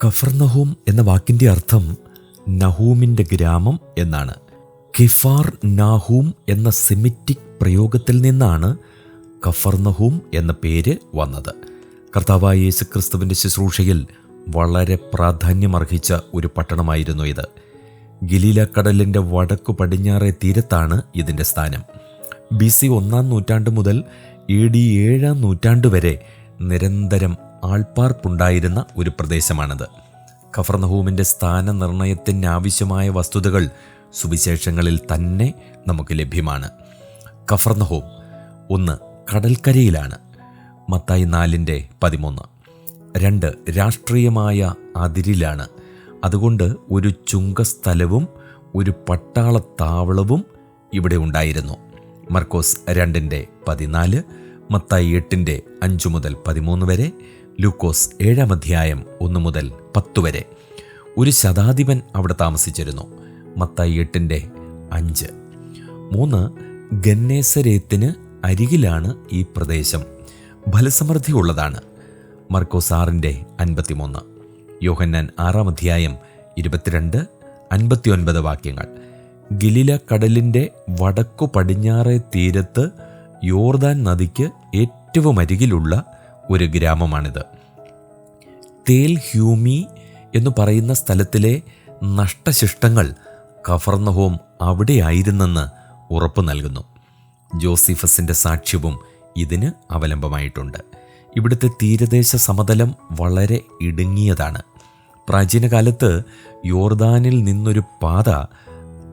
കഫർനഹൂം എന്ന വാക്കിൻ്റെ അർത്ഥം നഹൂമിൻ്റെ ഗ്രാമം എന്നാണ്. കിഫാർ നാഹൂം എന്ന സെമിറ്റിക് പ്രയോഗത്തിൽ നിന്നാണ് കഫർനഹൂം എന്ന പേര് വന്നത്. കർത്താവായ യേശുക്രിസ്തുവിൻ്റെ ശുശ്രൂഷയിൽ വളരെ പ്രാധാന്യമർഹിച്ച ഒരു പട്ടണമായിരുന്നു ഇത്. ഗലീല കടലിൻ്റെ വടക്കു പടിഞ്ഞാറേ തീരത്താണ് ഇതിൻ്റെ സ്ഥാനം. BC 1-ാം നൂറ്റാണ്ട് മുതൽ AD 7-ാം നൂറ്റാണ്ട് വരെ നിരന്തരം ആൾപ്പാർപ്പുണ്ടായിരുന്ന ഒരു പ്രദേശമാണിത്. കഫർനഹൂമിൻ്റെ സ്ഥാനനിർണയത്തിനാവശ്യമായ വസ്തുതകൾ സുവിശേഷങ്ങളിൽ തന്നെ നമുക്ക് ലഭ്യമാണ്. കഫർനഹൂം 1 കടൽക്കരയിലാണ്, മത്തായി 4:13. 2 രാഷ്ട്രീയമായ അതിരിലാണ്, അതുകൊണ്ട് ഒരു ചുങ്കസ്ഥലവും ഒരു പട്ടാളത്താവളവും ഇവിടെ ഉണ്ടായിരുന്നു. മർക്കോസ് 2:14, മത്തായി 8:5-13 വരെ, ലൂക്കോസ് 7-ാം അധ്യായം 1 മുതൽ 10 വരെ. ഒരു ശതാധിപൻ അവിടെ താമസിച്ചിരുന്നു. മത്തായി 8:5. 3 ഗന്നേസരേത്തിന് അരികിലാണ് ഈ പ്രദേശം. ഫലസമൃദ്ധി ഉള്ളതാണ്. മർക്കോസ് 6:53, യോഹന്നാൻ 6-ാം അധ്യായം 22-59 വാക്യങ്ങൾ. ഗലീല കടലിൻ്റെ വടക്കു പടിഞ്ഞാറേ തീരത്ത് യോർദാൻ നദിക്ക് ഏറ്റവും അരികിലുള്ള ഒരു ഗ്രാമമാണിത്. തേൽ ഹ്യൂമി എന്നു പറയുന്ന സ്ഥലത്തിലെ നഷ്ടശിഷ്ടങ്ങൾ കഫർനഹൂം അവിടെയായിരുന്നെന്ന് ഉറപ്പു നൽകുന്നു. ജോസിഫസിൻ്റെ സാക്ഷ്യവും ഇതിന് അവലംബമായിട്ടുണ്ട്. ഇവിടുത്തെ തീരദേശ സമതലം വളരെ ഇടുങ്ങിയതാണ്. പ്രാചീനകാലത്ത് യോർദാനിൽ നിന്നൊരു പാത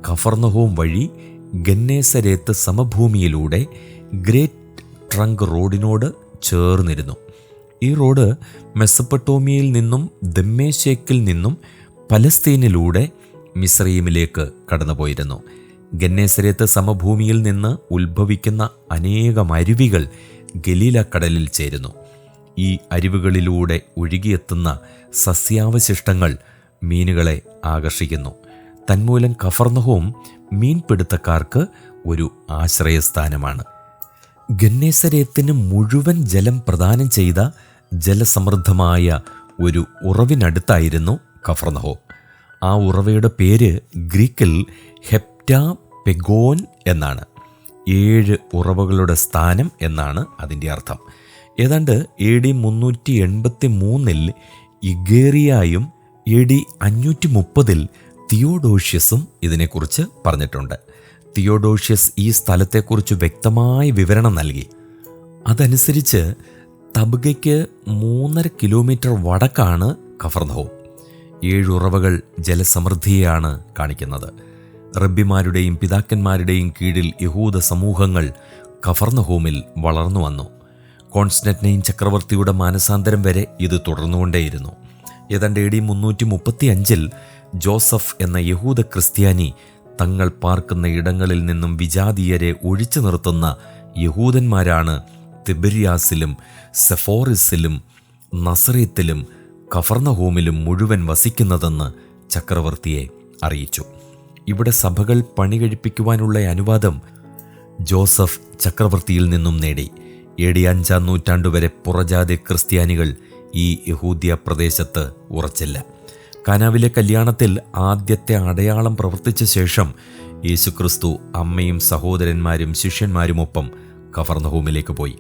കഫർനഹൂം വഴി ഗന്നേസരേത്ത് സമഭൂമിയിലൂടെ ഗ്രേറ്റ് ട്രങ്ക് റോഡിനോട് ചേർന്നിരുന്നു. ഈ റോഡ് മെസപ്പൊട്ടോമിയയിൽ നിന്നും ദമ്മേശേക്കിൽ നിന്നും പലസ്തീനിലൂടെ മിസ്രയീമിലേക്ക് കടന്നുപോയിരുന്നു. ഗന്നേസരേത്ത് സമഭൂമിയിൽ നിന്ന് ഉത്ഭവിക്കുന്ന അനേകം അരുവികൾ ഗലീല കടലിൽ ചേരുന്നു. ഈ അരുവികളിലൂടെ ഒഴുകിയെത്തുന്ന സസ്യാവശിഷ്ടങ്ങൾ മീനുകളെ ആകർഷിക്കുന്നു. തന്മൂലം കഫർനഹൂം മീൻപിടുത്തക്കാർക്ക് ഒരു ആശ്രയസ്ഥാനമാണ്. ഗന്നേസരേത്തിന് മുഴുവൻ ജലം പ്രദാനം ചെയ്ത ജലസമൃദ്ധമായ ഒരു ഉറവിനടുത്തായിരുന്നു കഫർനഹൂം. ആ ഉറവയുടെ പേര് ഗ്രീക്കിൽ ഹെപ്റ്റാ പെഗോൻ എന്നാണ്. 7 ഉറവകളുടെ സ്ഥാനം എന്നാണ് അതിൻ്റെ അർത്ഥം. ഏതാണ്ട് AD 383 ഇഗേറിയായും AD 530 തിയോഡോഷ്യസും ഇതിനെക്കുറിച്ച് പറഞ്ഞിട്ടുണ്ട്. തിയോഡോഷ്യസ് ഈ സ്ഥലത്തെക്കുറിച്ച് വ്യക്തമായ വിവരണം നൽകി. അതനുസരിച്ച് തബ്ഗയ്ക്ക് 3.5 കിലോമീറ്റർ വടക്കാണ് കഫർനഹൂം. 7 ഉറവകൾ ജലസമൃദ്ധിയെയാണ് കാണിക്കുന്നത്. റബ്ബിമാരുടെയും പിതാക്കന്മാരുടെയും കീഴിൽ യഹൂദ സമൂഹങ്ങൾ കഫർനഹൂമിൽ വളർന്നു വന്നു. കോൺസ്റ്റന്റൈൻ ചക്രവർത്തിയുടെ മാനസാന്തരം വരെ ഇത് തുടർന്നുകൊണ്ടേയിരുന്നു. ഏതാണ്ട് AD 335 ജോസഫ് എന്ന യഹൂദ ക്രിസ്ത്യാനി തങ്ങൾ പാർക്കുന്ന ഇടങ്ങളിൽ നിന്നും വിജാതീയരെ ഒഴിച്ചു നിർത്തുന്ന യഹൂദന്മാരാണ് തിബരിയാസിലും സെഫോറിസിലും നസറേത്തിലും കഫർനഹൂമിലും മുഴുവൻ വസിക്കുന്നതെന്ന് ചക്രവർത്തിയെ അറിയിച്ചു. ഇവിടെ സഭകൾ പണി കഴിപ്പിക്കുവാനുള്ള അനുവാദം ജോസഫ് ചക്രവർത്തിയിൽ നിന്നും നേടി. AD 5-ാം നൂറ്റാണ്ടുവരെ പുറജാതി ക്രിസ്ത്യാനികൾ ഈ യഹൂദ്യ പ്രദേശത്ത് ഉറച്ചില്ല. കാനാവിലെ കല്യാണത്തിൽ ആദ്യത്തെ അടയാളം പ്രവർത്തിച്ച ശേഷം യേശുക്രിസ്തു അമ്മയും സഹോദരന്മാരും ശിഷ്യന്മാരുമൊപ്പം കഫർനഹൂമിലേക്ക് പോയി.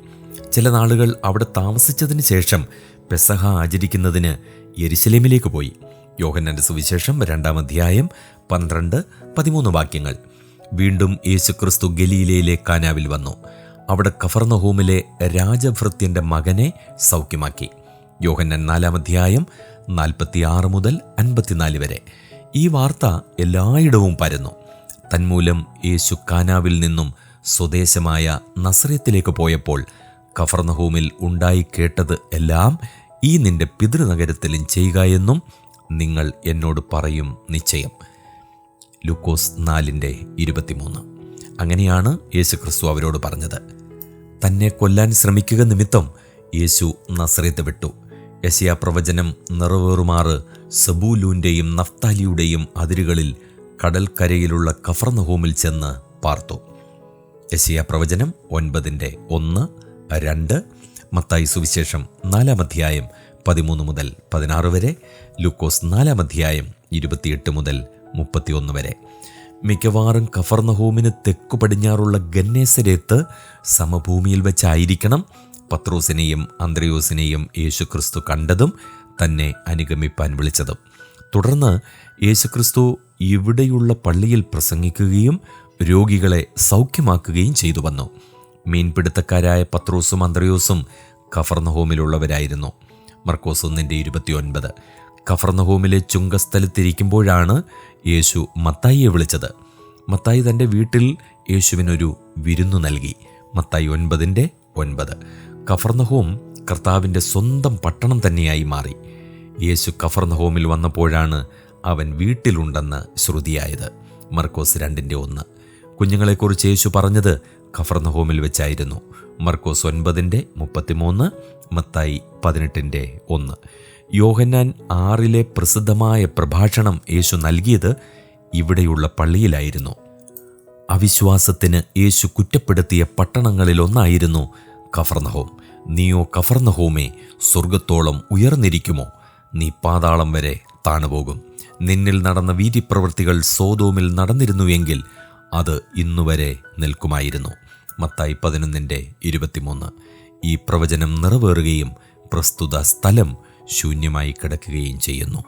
ചില നാളുകൾ അവിടെ താമസിച്ചതിന് ശേഷം പെസഹ ആചരിക്കുന്നതിന് യെരുശലേമിലേക്ക് പോയി. യോഹന്നാന്റെ സുവിശേഷം 2-ാം അധ്യായം 12-13 വാക്യങ്ങൾ. വീണ്ടും യേശുക്രിസ്തു ഗലീലയിലെ കാനാവിൽ വന്നു. അവിടെ കഫർനഹൂമിലെ രാജഭൃത്യൻ്റെ മകനെ സൗഖ്യമാക്കി. യോഹന്നാൻ 4-ാം അധ്യായം 46 മുതൽ 54 വരെ. ഈ വാർത്ത എല്ലായിടവും പരന്നു. തന്മൂലം യേശു കാനാവിൽ നിന്നും സ്വദേശമായ നസറേത്തിലേക്ക് പോയപ്പോൾ കഫർനഹൂമിൽ ഉണ്ടായി കേട്ടത് എല്ലാം ഈ നിന്റെ പിതൃനഗരത്തിലും ചെയ്യുക എന്നും നിങ്ങൾ എന്നോട് പറയും നിശ്ചയം. ലൂക്കോസ് 4:23. അങ്ങനെയാണ് യേശുക്രിസ്തു അവരോട് പറഞ്ഞത്. തന്നെ കൊല്ലാൻ ശ്രമിക്കുക നിമിത്തം യേശു നസറേത്ത് വിട്ടു. യെശയ്യാ പ്രവചനം നിറവേറുമാറ് സബൂലൂൻ്റെയും നഫ്താലിയുടെയും അതിരുകളിൽ കടൽക്കരയിലുള്ള കഫർനഹൂമിൽ ചെന്ന് പാർത്തു. യെശയ്യാ പ്രവചനം 9:1-2, മത്തായി സുവിശേഷം 4-ാം അധ്യായം 13 മുതൽ 16 വരെ, ലൂക്കോസ് 4 അധ്യായം 28 മുതൽ 31 വരെ. മിക്കവാറും കഫർന്നഹൂമിന് തെക്കു പടിഞ്ഞാറുള്ള ഗന്നേസരേത്ത് സമഭൂമിയിൽ വെച്ചായിരിക്കണം പത്രോസിനെയും അന്ത്രയോസിനെയും യേശുക്രിസ്തു കണ്ടതും തന്നെ അനുഗമിപ്പാൻ വിളിച്ചതും. തുടർന്ന് യേശുക്രിസ്തു ഇവിടെയുള്ള പള്ളിയിൽ പ്രസംഗിക്കുകയും രോഗികളെ സൗഖ്യമാക്കുകയും ചെയ്തു വന്നു. മീൻപിടുത്തക്കാരായ പത്രോസും അന്ത്രയോസും കഫർന്നഹൂമിലുള്ളവരായിരുന്നു. മർക്കോസ് 1:29. കഫർന്നഹൂമിലെ ചുങ്കസ്ഥലത്തിരിക്കുമ്പോഴാണ് യേശു മത്തായിയെ വിളിച്ചത്. മത്തായി തൻ്റെ വീട്ടിൽ യേശുവിനൊരു വിരുന്നു നൽകി. മത്തായി 9:9. കഫർന്നഹൂം കർത്താവിൻ്റെ സ്വന്തം പട്ടണം തന്നെയായി മാറി. യേശു കഫർന്നഹൂമിൽ വന്നപ്പോഴാണ് അവൻ വീട്ടിലുണ്ടെന്ന് ശ്രുതിയായത്. മർക്കോസ് 2:1. കുഞ്ഞുങ്ങളെക്കുറിച്ച് യേശു പറഞ്ഞത് കഫർന്നഹൂമിൽ വെച്ചായിരുന്നു. മർക്കോസ് 9:33, മത്തായി 18:1. യോഹന്നാൻ 6 പ്രസിദ്ധമായ പ്രഭാഷണം യേശു നൽകിയത് ഇവിടെയുള്ള പള്ളിയിലായിരുന്നു. അവിശ്വാസത്തിന് യേശു കുറ്റപ്പെടുത്തിയ പട്ടണങ്ങളിലൊന്നായിരുന്നു കഫർന്നഹൂം. നീയോ കഫർന്നഹൂമേ, സ്വർഗത്തോളം ഉയർന്നിരിക്കുമോ? നീ പാതാളം വരെ താണുപോകും. നിന്നിൽ നടന്ന വീര്യപ്രവൃത്തികൾ സോദോമിൽ നടന്നിരുന്നുവെങ്കിൽ അത് ഇന്നുവരെ നിൽക്കുമായിരുന്നു. മത്തായി 11:23. ഈ പ്രവചനം നിറവേറുകയും പ്രസ്തുത സ്ഥലം ശൂന്യമായി കിടക്കുകയും ചെയ്യുന്നു.